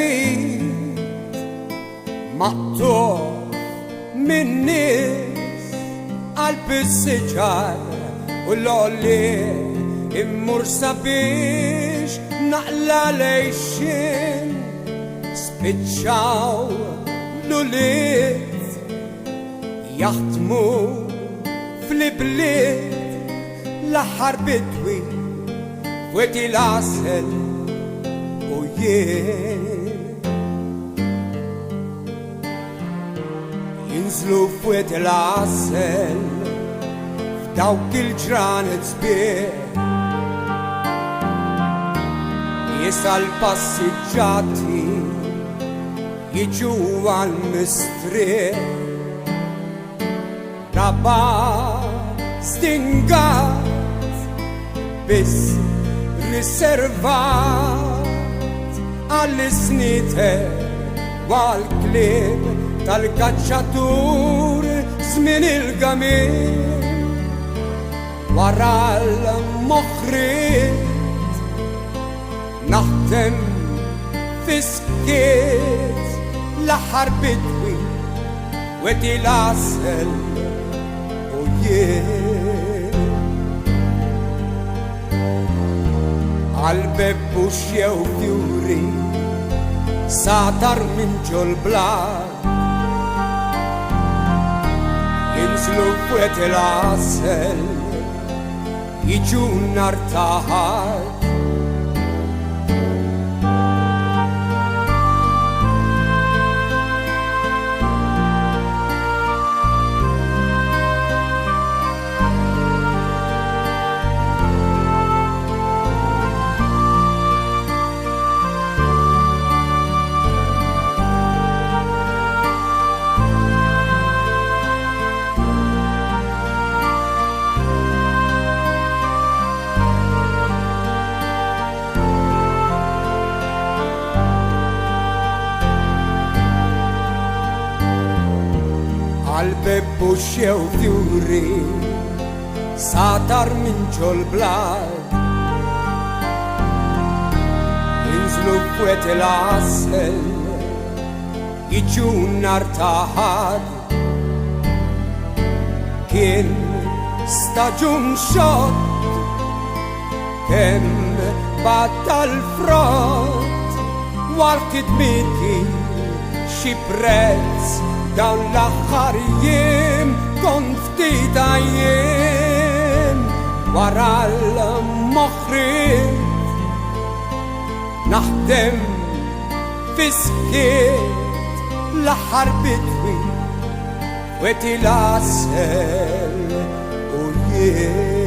mit maqtuħ min nies għal-bissiġar u l-olli immur sabiex naqla lejxin spiċċaw l-uliet jaħdmu fl-ibliet l-aħħar bidwi fweti l-asel u jien jinżlu fweti l-asel f'dawk il-ġranet sbieħ jisal passiġġati jiġu għal-mistrieħ raba stingat biss riservat għall-isnite għal-klib tal-kacċatur żmien il-gamil wara l-moħħriet naħdem fiskiet l-aħħar bidwi wedi l-asel u jien għal-beb u xjew fjuri satar minn ġol-blad jinżlu wedi l-asel jiġu nar taħat għal-beb u xjew fjuri satar minn ġol-blad jinżlu fweti l-asel jiġu nar taħad kien staġun xott kemm batta l-frott wal-kidmiti xi prezz dawn l-aħħar jiem kont ftit jiem wara l-moħħriet naħdem fiskiet l-aħħar bidwi wedi l-asel u jiem